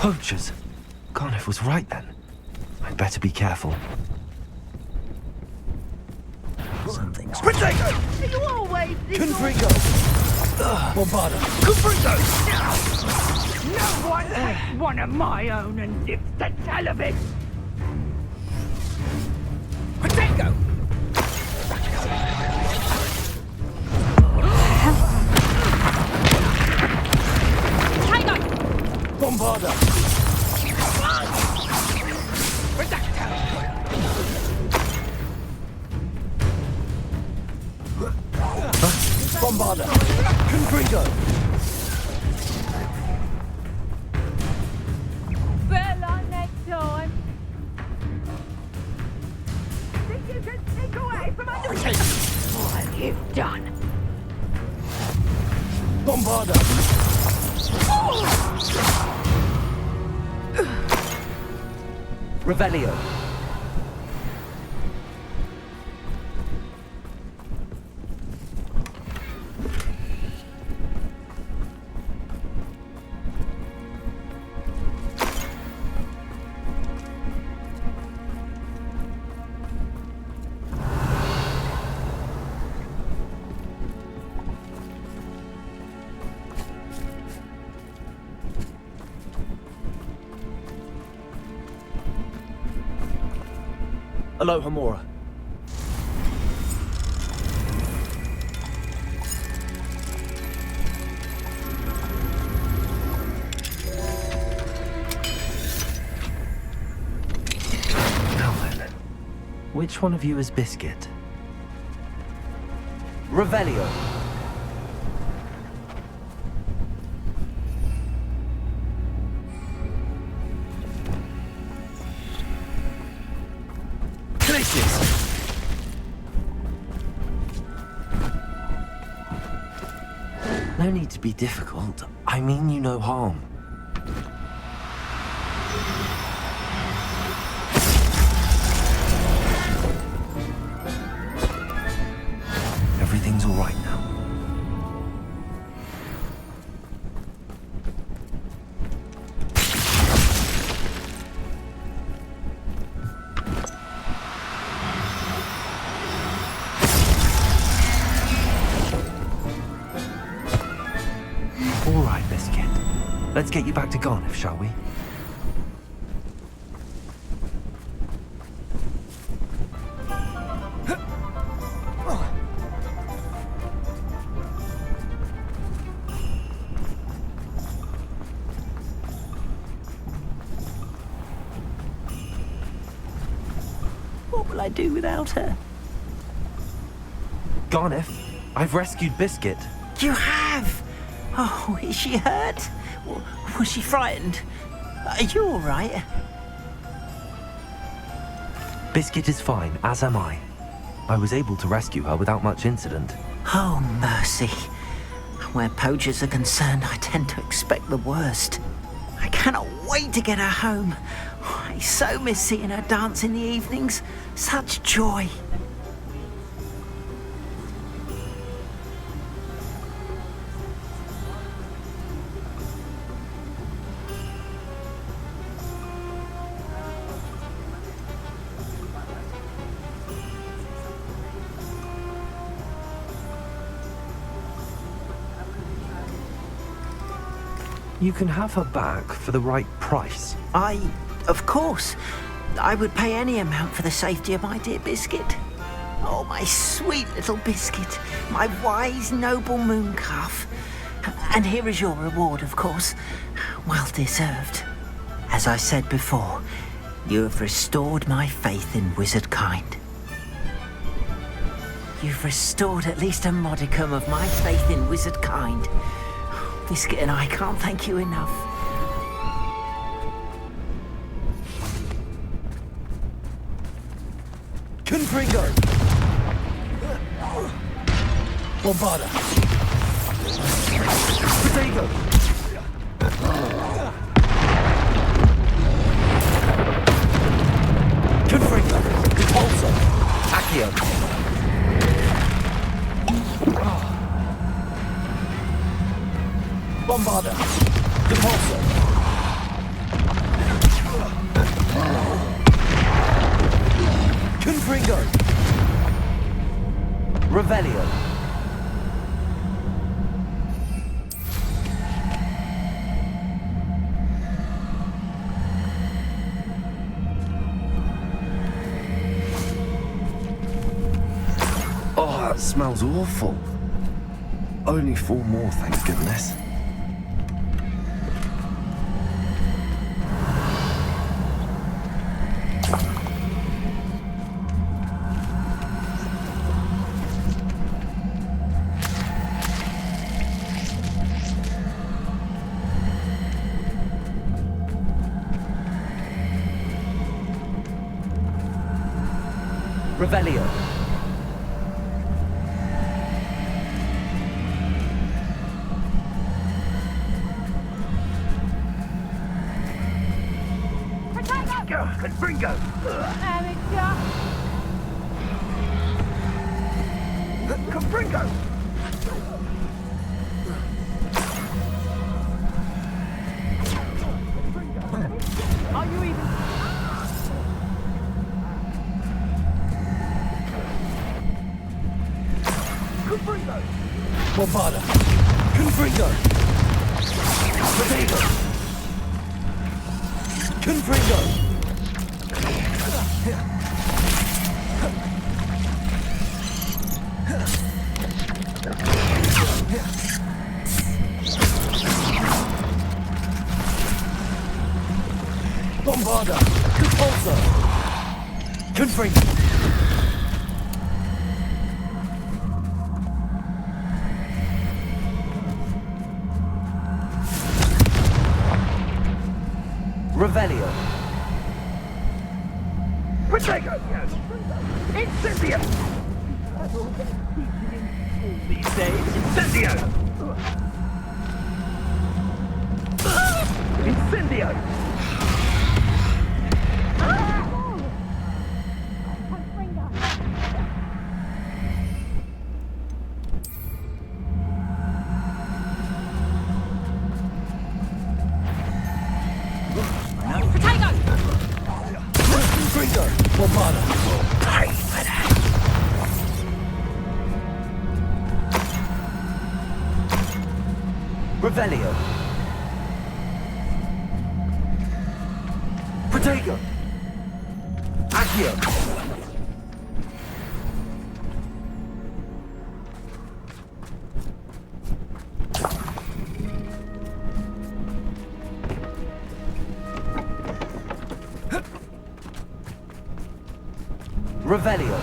Poachers. Garniff was right then. I'd better be careful. Something's... Protego! Are you always this Confrigo! Bombarda! Confrigo! No one takes one of my own and lives to tell of it! Protego! Tiger! Bombarda! Bombarda! Confrigo! Better next time! Think you can sneak away from under me? What have you done? Bombarda! Revelio. Aloha Mora. Now then, which one of you is Biscuit? Revelio. No need to be difficult. I mean you no harm. Everything's all right now. All right, Biscuit. Let's get you back to Garniff, shall we? What will I do without her? Garniff, I've rescued Biscuit. You have? Oh, is she hurt? Was she frightened? Are you all right? Biscuit is fine, as am I. I was able to rescue her without much incident. Oh, mercy. Where poachers are concerned, I tend to expect the worst. I cannot wait to get her home. I so miss seeing her dance in the evenings. Such joy. You can have her back for the right price. Of course, I would pay any amount for the safety of my dear Biscuit. Oh, my sweet little Biscuit, my wise, noble moon calf. And here is your reward, of course. Well deserved. As I said before, you have restored my faith in wizard kind. You've restored at least a modicum of my faith in wizard kind. Biscuit and I can't thank you enough. Confrigo! Bombarda! Protego! Confrigo! Repulsor! Accio! Bombarda! Repulsor! Revelio. Oh, that smells awful. Only 4 more, thank goodness. Revelio. Confringo! Amateur! Confringo! Are you even... Confringo! Bombarda! Confringo! Potato! Confringo! Bombarda! Repulsor! Confringo! Revelio. Protego! Incendio! These days, Incendio! Incendio! Confringo! Bombarda! Revelio. Potato! Accio! Revelio.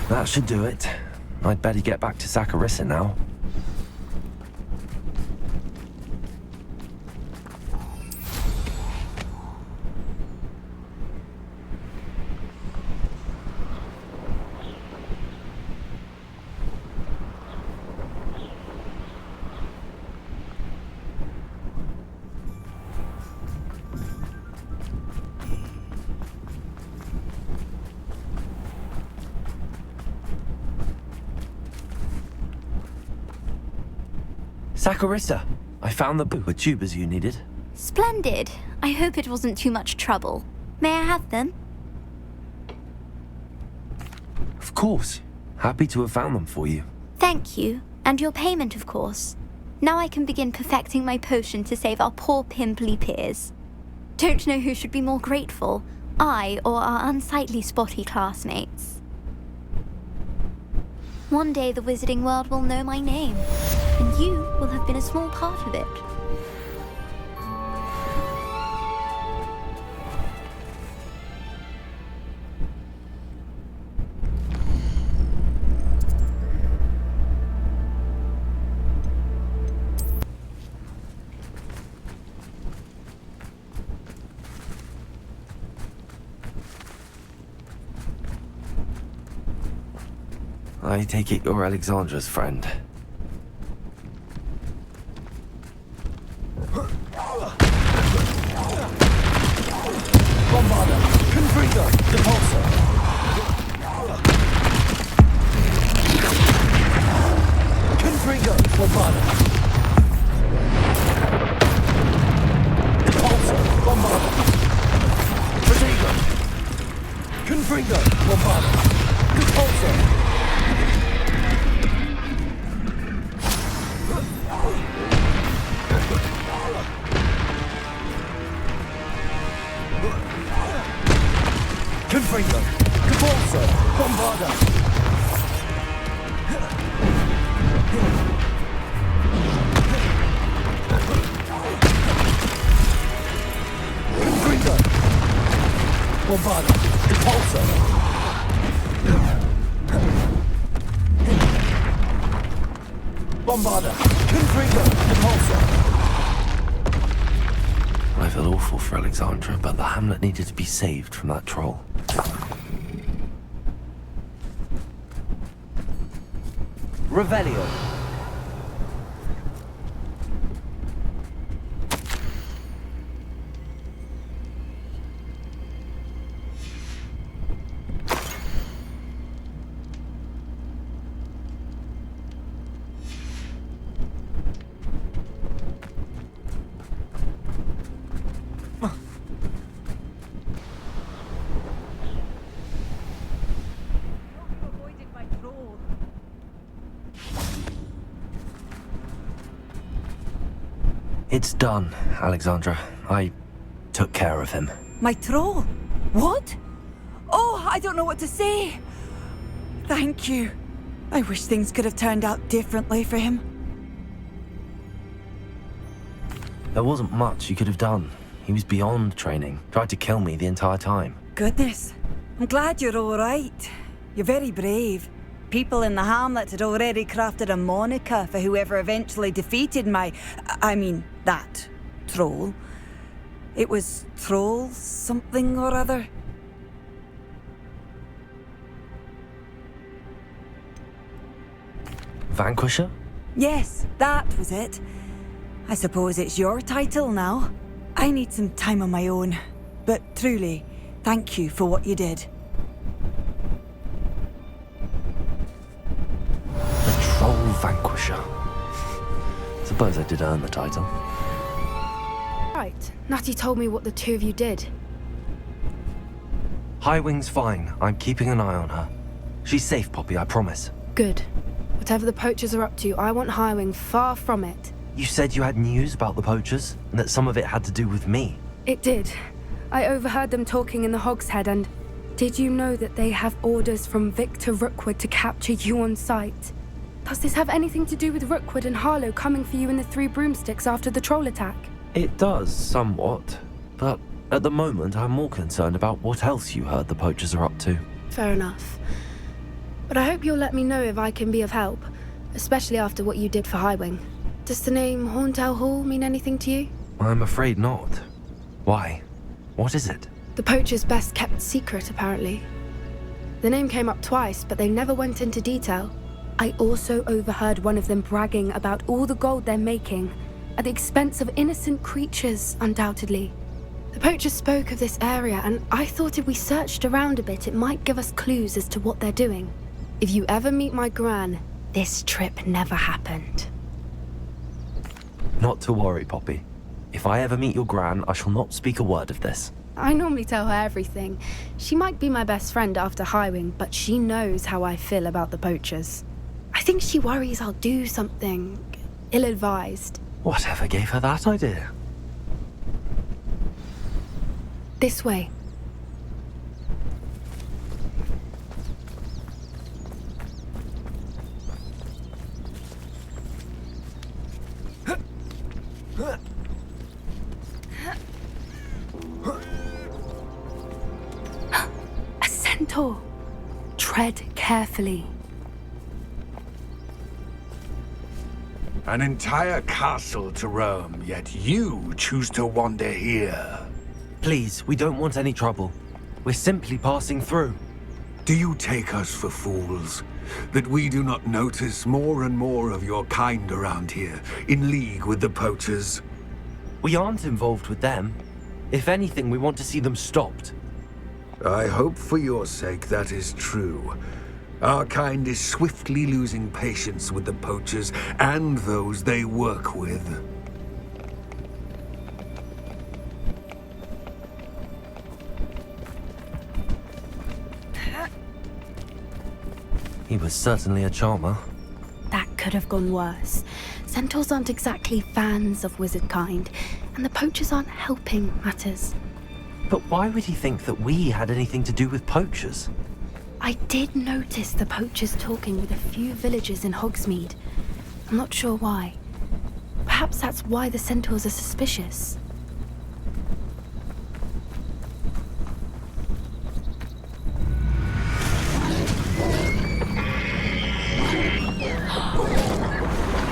That should do it. I'd better get back to Saccharissa now. Saccharissa, I found the tubers you needed. Splendid. I hope it wasn't too much trouble. May I have them? Of course. Happy to have found them for you. Thank you. And your payment, of course. Now I can begin perfecting my potion to save our poor pimply peers. Don't know who should be more grateful, I or our unsightly spotty classmates. One day the wizarding world will know my name, and you will have been a small part of it. I take it you're Alexandra's friend. Confringo. Capulso. Bombarda. Confringo. Bombarda. Capulso. Bombarda. Confringo. Capulso. I feel awful for Alexandra, but the hamlet needed to be saved from that troll. Revelio. It's done, Alexandra. I took care of him. My troll? What? Oh, I don't know what to say. Thank you. I wish things could have turned out differently for him. There wasn't much you could have done. He was beyond training, tried to kill me the entire time. Goodness. I'm glad you're all right. You're very brave. People in the hamlet had already crafted a moniker for whoever eventually defeated that troll. It was Troll something or other. Vanquisher? Yes, that was it. I suppose it's your title now. I need some time on my own. But truly, thank you for what you did. The Troll Vanquisher. Suppose I did earn the title. Right. Natty told me what the two of you did. Highwing's fine. I'm keeping an eye on her. She's safe, Poppy, I promise. Good. Whatever the poachers are up to, I want Highwing far from it. You said you had news about the poachers, and that some of it had to do with me. It did. I overheard them talking in the Hogshead, and did you know that they have orders from Victor Rookwood to capture you on sight? Does this have anything to do with Rookwood and Harlow coming for you in the Three Broomsticks after the troll attack? It does, somewhat. But at the moment, I'm more concerned about what else you heard the poachers are up to. Fair enough. But I hope you'll let me know if I can be of help, especially after what you did for Highwing. Does the name Horntail Hall mean anything to you? I'm afraid not. Why? What is it? The poacher's best kept secret, apparently. The name came up twice, but they never went into detail. I also overheard one of them bragging about all the gold they're making, at the expense of innocent creatures, undoubtedly. The poacher spoke of this area, and I thought if we searched around a bit, it might give us clues as to what they're doing. If you ever meet my gran, this trip never happened. Not to worry, Poppy. If I ever meet your gran, I shall not speak a word of this. I normally tell her everything. She might be my best friend after Highwing, but she knows how I feel about the poachers. I think she worries I'll do something ill-advised. Whatever gave her that idea? This way. A centaur. Tread carefully. An entire castle to roam, yet you choose to wander here. Please, we don't want any trouble. We're simply passing through. Do you take us for fools? That we do not notice more and more of your kind around here, in league with the poachers? We aren't involved with them. If anything, we want to see them stopped. I hope for your sake that is true. Our kind is swiftly losing patience with the poachers and those they work with. He was certainly a charmer. That could have gone worse. Centaurs aren't exactly fans of wizard kind, and the poachers aren't helping matters. But why would he think that we had anything to do with poachers? I did notice the poachers talking with a few villagers in Hogsmeade. I'm not sure why. Perhaps that's why the centaurs are suspicious.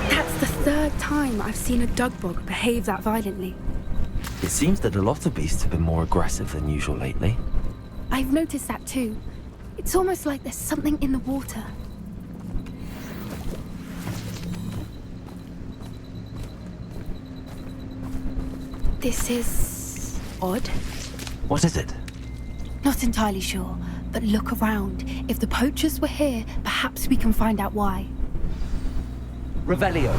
That's the third time I've seen a dugbog behave that violently. It seems that a lot of beasts have been more aggressive than usual lately. I've noticed that too. It's almost like there's something in the water. This is odd. What is it? Not entirely sure, but look around. If the poachers were here, perhaps we can find out why. Revelio.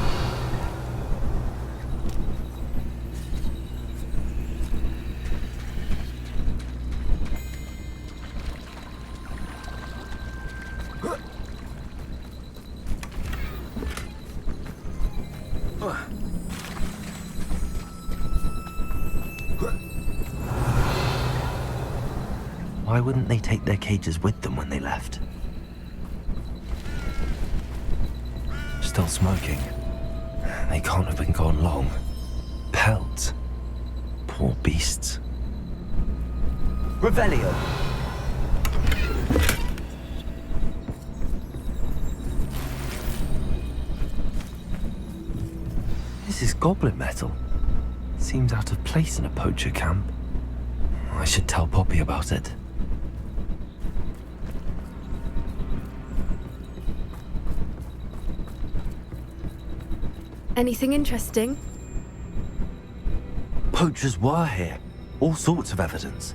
Why wouldn't they take their cages with them when they left? Still smoking. They can't have been gone long. Pelts. Poor beasts. Revelio. This is goblin metal. Seems out of place in a poacher camp. I should tell Poppy about it. Anything interesting? Poachers were here. All sorts of evidence.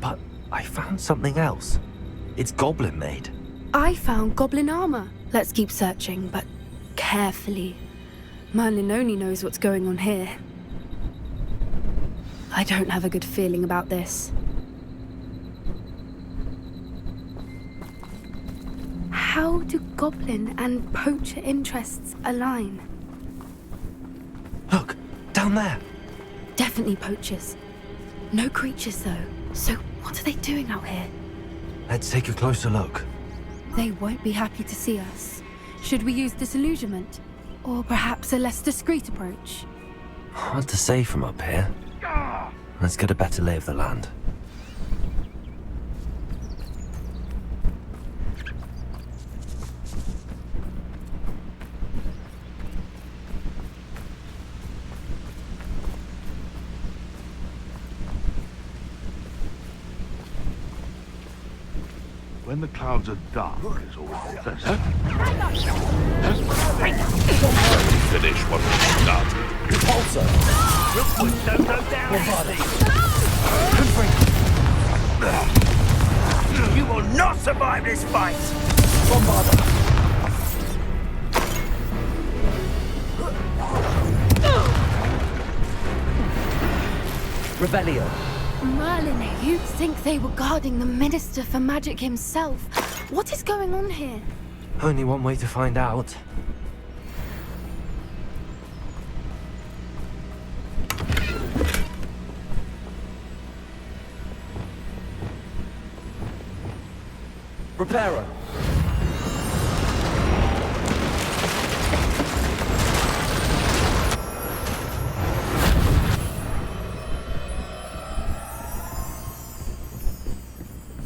But I found something else. It's goblin made. I found goblin armor. Let's keep searching, but carefully. Merlin only knows what's going on here. I don't have a good feeling about this. How do goblin and poacher interests align? Look, down there. Definitely poachers. No creatures, though. So what are they doing out here? Let's take a closer look. They won't be happy to see us. Should we use disillusionment? Or perhaps a less discreet approach? Hard to say from up here. Let's get a better lay of the land. When the clouds are dark, it's always best. Finish what we started. Repulsor. We'll put Soto down. You will not survive this fight! Bombarda. Revelio. Merlin, you'd think they were guarding the Minister for Magic himself. What is going on here? Only one way to find out. Reparo.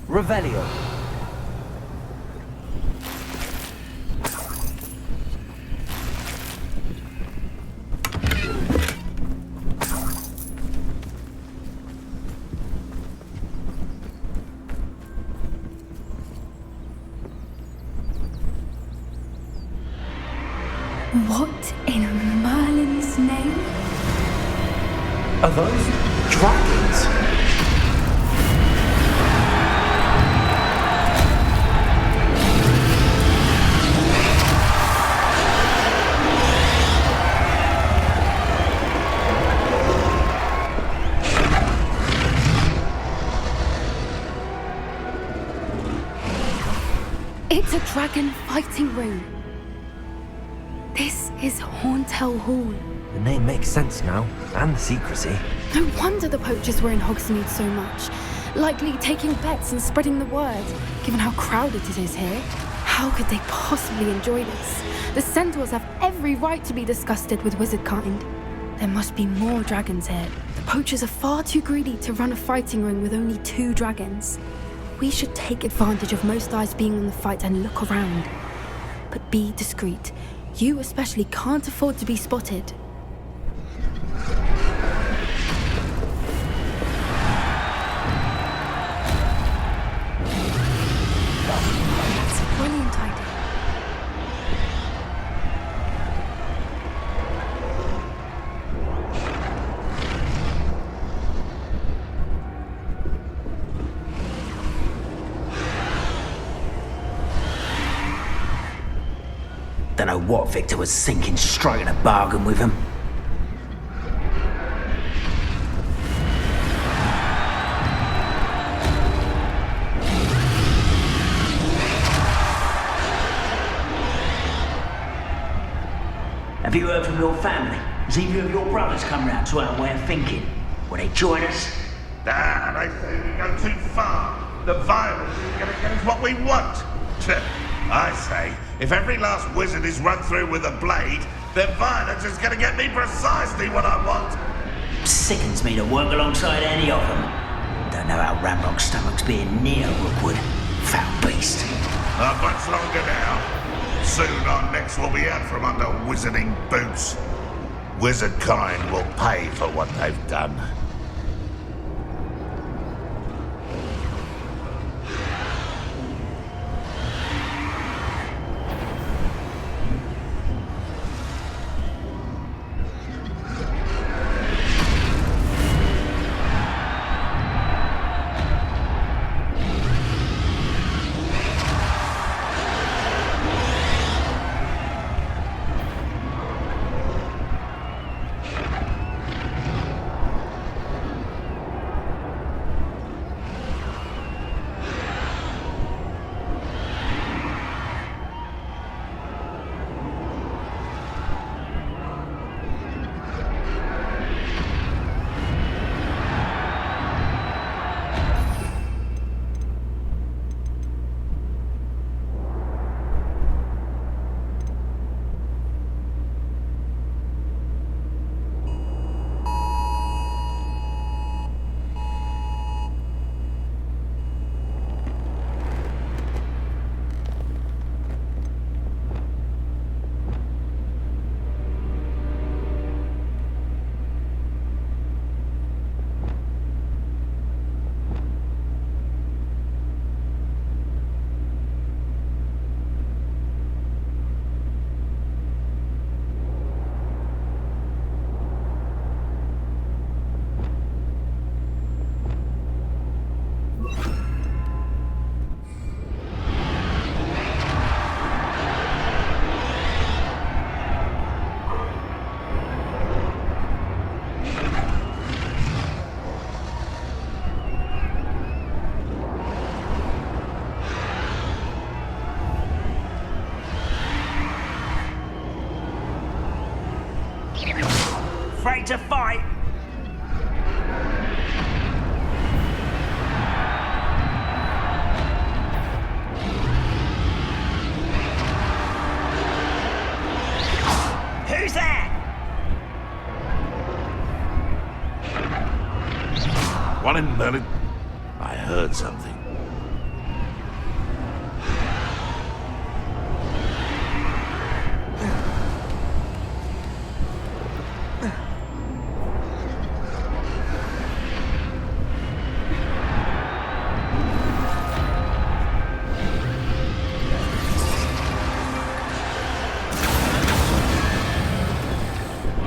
Revelio. What in Merlin's name? Are those dragons? It's a dragon fighting ring. This is Horntail Hall. The name makes sense now, and the secrecy. No wonder the poachers were in Hogsmeade so much. Likely taking bets and spreading the word, given how crowded it is here. How could they possibly enjoy this? The centaurs have every right to be disgusted with wizard kind. There must be more dragons here. The poachers are far too greedy to run a fighting ring with only 2 dragons. We should take advantage of most eyes being on the fight and look around. But be discreet. You especially can't afford to be spotted. That's a brilliant idea. Don't know what Victor was thinking, striking a bargain with him. Have you heard from your family? Has either of your brothers come round to our way of thinking? Will they join us? Nah, they say we go too far. The violence is going to get us what we want. I say, if every last wizard is run through with a blade, then violence is going to get me precisely what I want. Sickens me to work alongside any of them. Don't know how Ramrock's stomach's being near Rookwood. Foul beast. Not much longer now. Soon our necks will be out from under wizarding boots. Wizard kind will pay for what they've done. Afraid to fight? Who's that? One in minute. I heard something.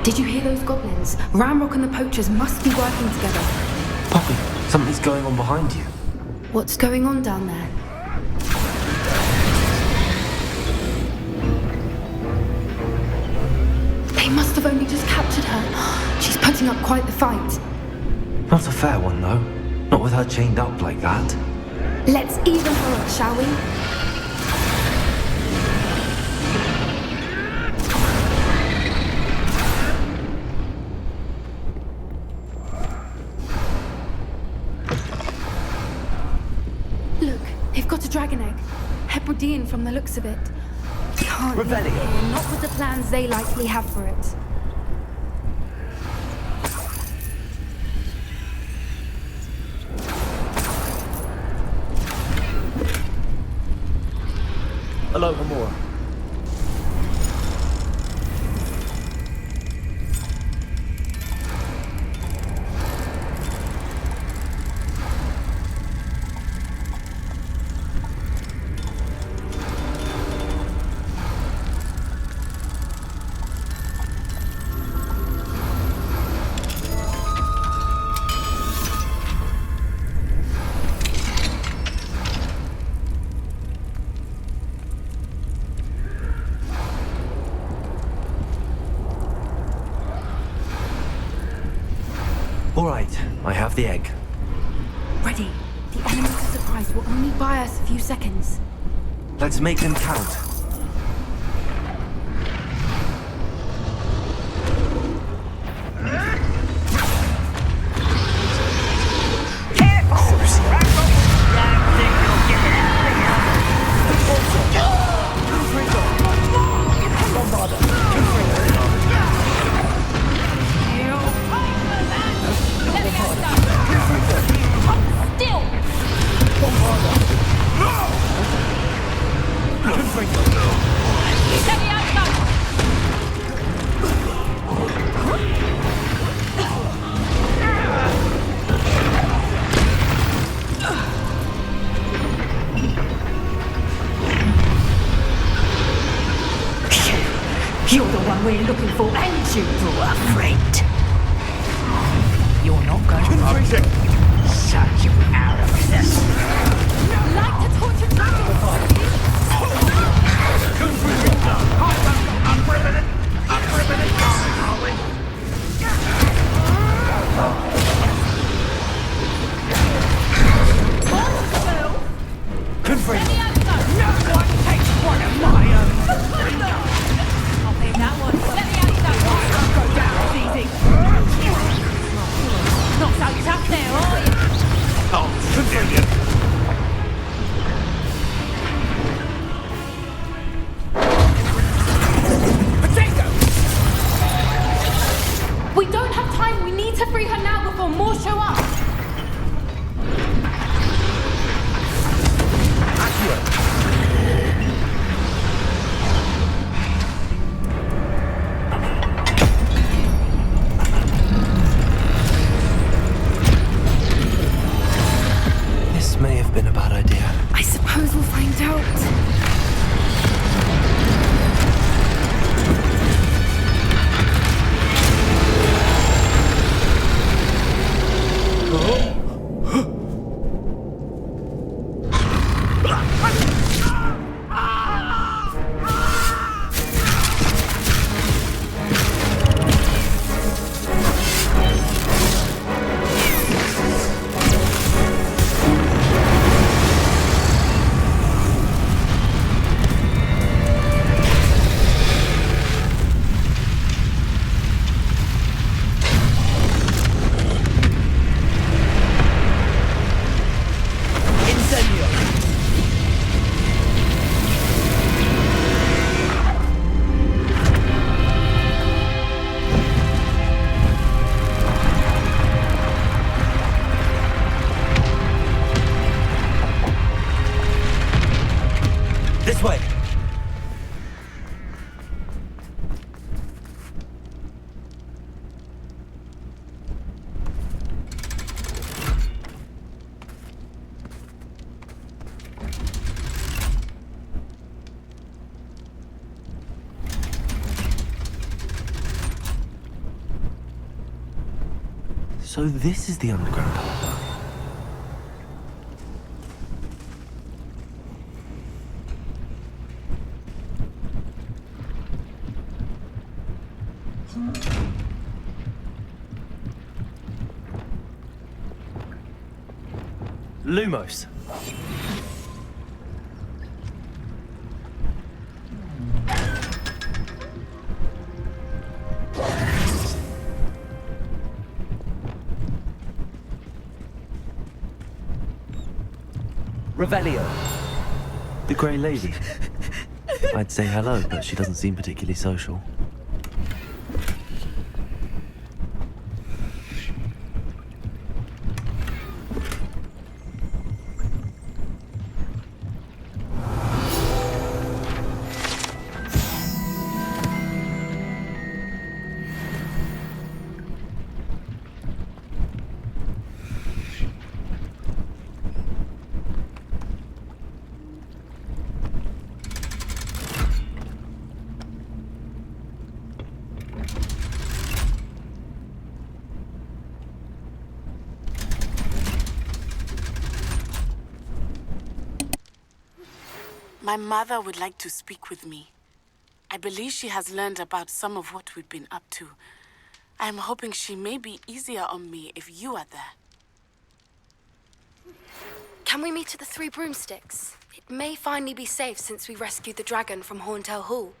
Did you hear those goblins? Ramrock and the poachers must be working together. Poppy, something's going on behind you. What's going on down there? They must have only just captured her. She's putting up quite the fight. Not a fair one, though. Not with her chained up like that. Let's even her up, shall we? dragon egg. Hebridean from the looks of it. Can't leave it Revelio. here, not with the plans they likely have for it. Hello, Hamura. All right, I have the egg. Ready. The element of surprise will only buy us a few seconds. Let's make them count. You're the one we're looking for, and you brought a friend. You're not going to suck you out of this. Like to torture dragons! I'm ripping it! Are we? Confringo. No one takes one of my own. I'll pay that one. Let me out that one. Go down, easy. Not so tough there, are you? Oh, Confringo. We don't have time. We need to free her now before more show up. This may have been a bad idea. I suppose we'll find out. This way. So this is the underground harbor. Lumos. Revelio. The Grey Lady. I'd say hello, but she doesn't seem particularly social. My mother would like to speak with me. I believe she has learned about some of what we've been up to. I am hoping she may be easier on me if you are there. Can we meet at the Three Broomsticks? It may finally be safe since we rescued the dragon from Horntail Hall.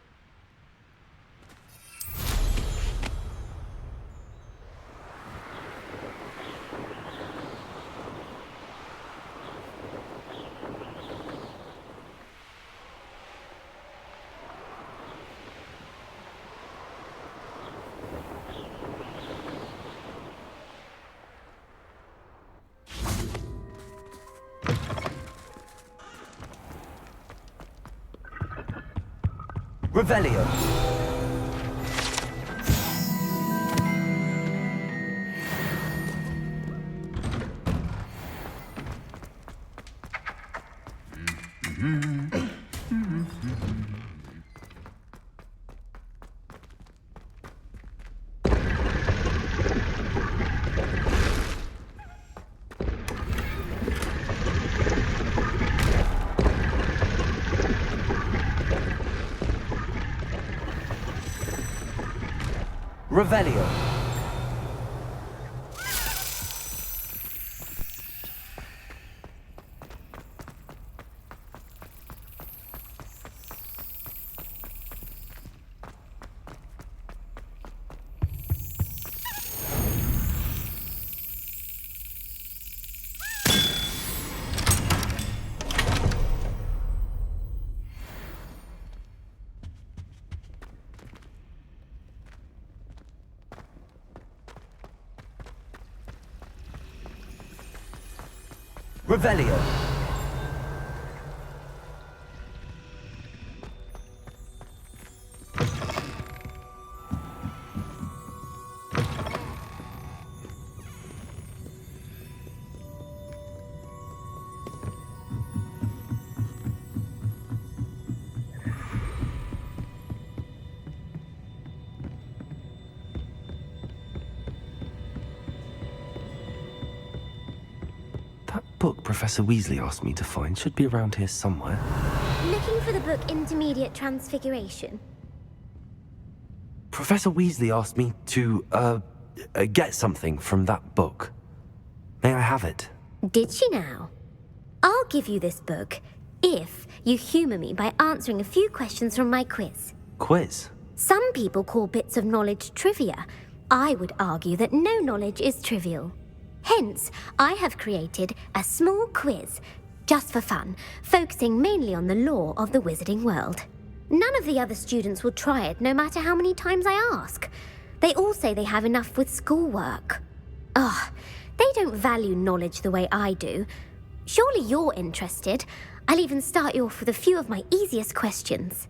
Revelio. Revelio. Revelio. That book Professor Weasley asked me to find should be around here somewhere. Looking for the book Intermediate Transfiguration. Professor Weasley asked me to, get something from that book. May I have it? Did she now? I'll give you this book if you humour me by answering a few questions from my quiz. Quiz? Some people call bits of knowledge trivia. I would argue that no knowledge is trivial. Hence, I have created a small quiz, just for fun, focusing mainly on the lore of the wizarding world. None of the other students will try it, no matter how many times I ask. They all say they have enough with schoolwork. Ugh, they don't value knowledge the way I do. Surely you're interested. I'll even start you off with a few of my easiest questions.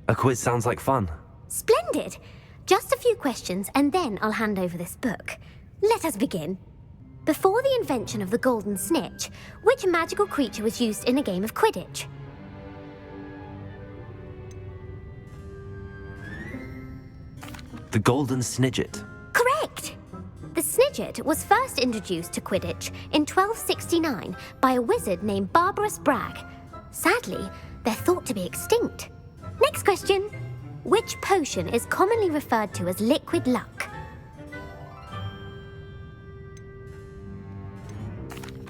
A quiz sounds like fun. Splendid! Just a few questions, and then I'll hand over this book. Let us begin. Before the invention of the golden snitch, which magical creature was used in a game of Quidditch? The Golden Snidget. Correct! The Snidget was first introduced to Quidditch in 1269 by a wizard named Barbarous Bragg. Sadly, they're thought to be extinct. Next question. Which potion is commonly referred to as liquid luck?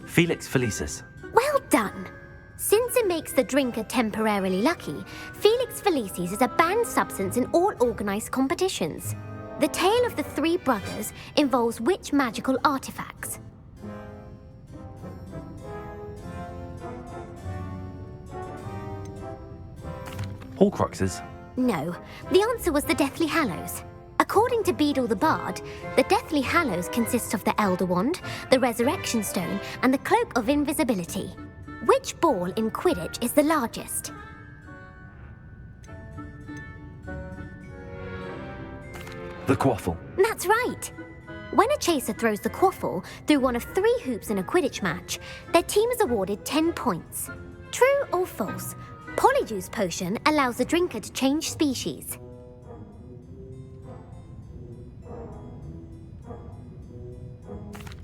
Felix Felicis. Well done! Since it makes the drinker temporarily lucky, Felix Felicis is a banned substance in all organised competitions. The tale of the three brothers involves which magical artifacts? Horcruxes? No, the answer was the Deathly Hallows. According to Beadle the Bard, the Deathly Hallows consist of the Elder Wand, the Resurrection Stone, and the Cloak of Invisibility. Which ball in Quidditch is the largest? The quaffle. That's right. When a chaser throws the quaffle through one of 3 hoops in a Quidditch match, their team is awarded 10 points. True or false? Polyjuice Potion allows the drinker to change species.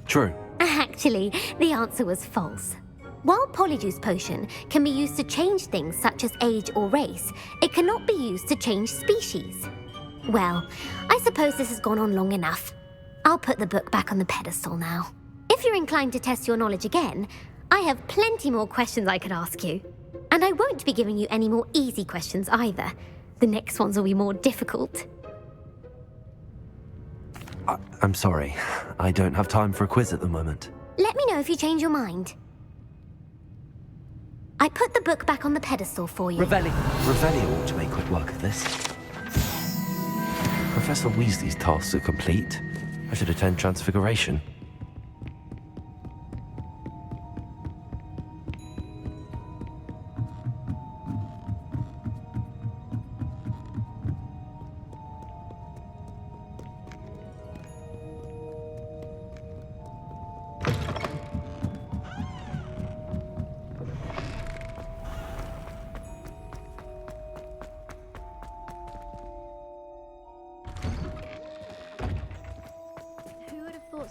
True. Actually, the answer was false. While Polyjuice Potion can be used to change things such as age or race, it cannot be used to change species. Well, I suppose this has gone on long enough. I'll put the book back on the pedestal now. If you're inclined to test your knowledge again, I have plenty more questions I could ask you. And I won't be giving you any more easy questions either. The next ones will be more difficult. I'm sorry. I don't have time for a quiz at the moment. Let me know if you change your mind. I put the book back on the pedestal for you. Revelio ought to make quick work of this. Professor Weasley's tasks are complete. I should attend Transfiguration.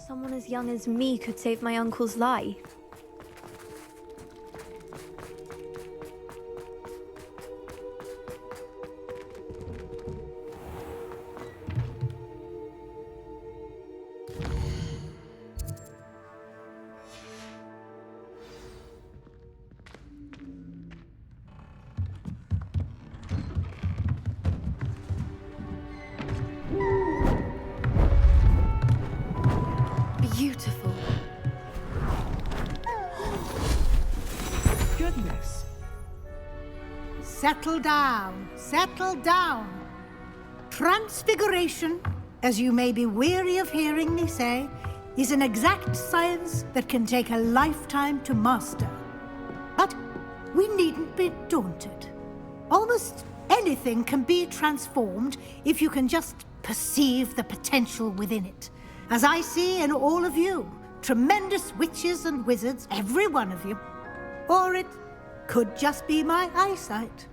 Someone as young as me could save my uncle's life. Beautiful. Goodness. Settle down, settle down. Transfiguration, as you may be weary of hearing me say, is an exact science that can take a lifetime to master. But we needn't be daunted. Almost anything can be transformed if you can just perceive the potential within it. As I see in all of you, tremendous witches and wizards, every one of you. Or it could just be my eyesight.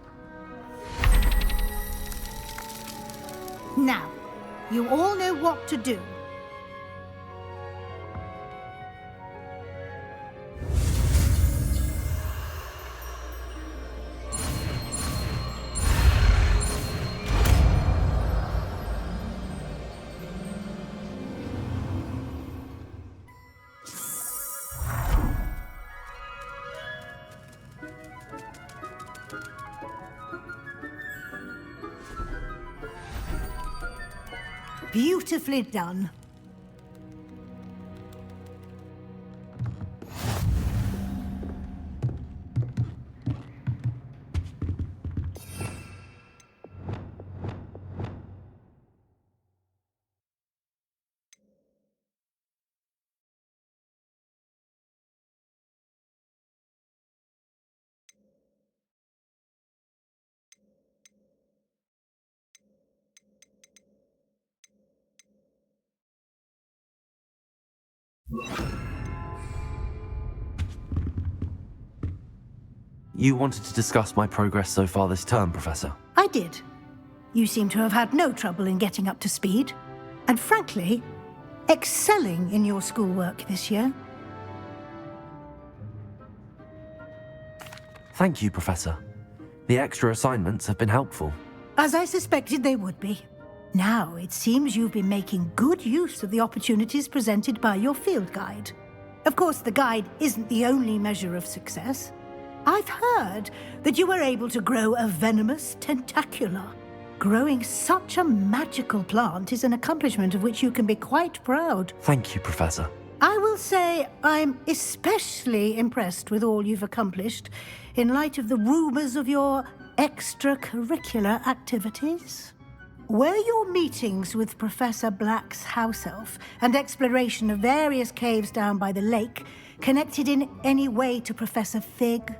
Now, you all know what to do. Beautifully done. You wanted to discuss my progress so far this term, Professor? I did. You seem to have had no trouble in getting up to speed. And frankly, excelling in your schoolwork this year. Thank you, Professor. The extra assignments have been helpful. As I suspected they would be. Now, it seems you've been making good use of the opportunities presented by your field guide. Of course, the guide isn't the only measure of success. I've heard that you were able to grow a venomous tentacula. Growing such a magical plant is an accomplishment of which you can be quite proud. Thank you, Professor. I will say I'm especially impressed with all you've accomplished in light of the rumors of your extracurricular activities? Were your meetings with Professor Black's house elf and exploration of various caves down by the lake connected in any way to Professor Fig?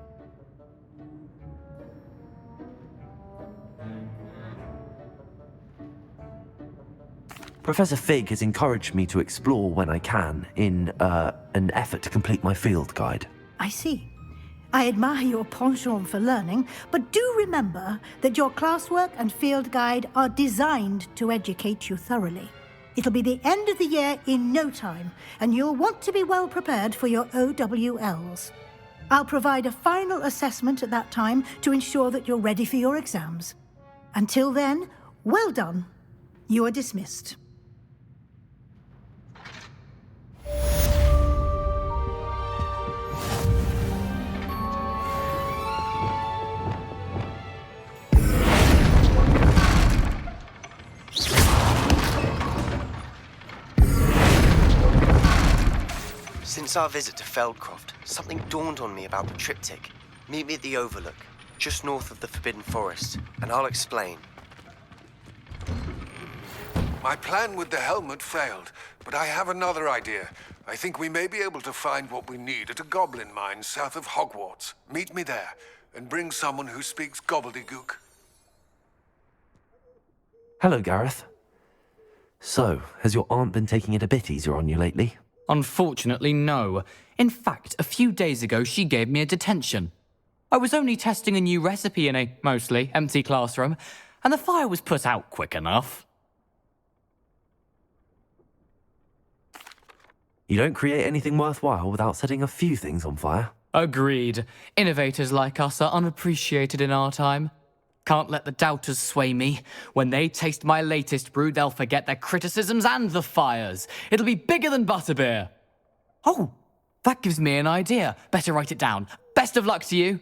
Professor Fig has encouraged me to explore when I can in an effort to complete my field guide. I see. I admire your penchant for learning, but do remember that your classwork and field guide are designed to educate you thoroughly. It'll be the end of the year in no time, and you'll want to be well prepared for your OWLs. I'll provide a final assessment at that time to ensure that you're ready for your exams. Until then, well done. You are dismissed. Since our visit to Feldcroft, something dawned on me about the triptych. Meet me at the Overlook, just north of the Forbidden Forest, and I'll explain. My plan with the helmet failed, but I have another idea. I think we may be able to find what we need at a goblin mine south of Hogwarts. Meet me there, and bring someone who speaks gobbledygook. Hello, Gareth. So, has your aunt been taking it a bit easier on you lately? Unfortunately, no. In fact, a few days ago, she gave me a detention. I was only testing a new recipe in a mostly empty classroom, and the fire was put out quick enough. You don't create anything worthwhile without setting a few things on fire. Agreed. Innovators like us are unappreciated in our time. Can't let the doubters sway me. When they taste my latest brew, they'll forget their criticisms and the fires. It'll be bigger than butterbeer. Oh, that gives me an idea. Better write it down. Best of luck to you.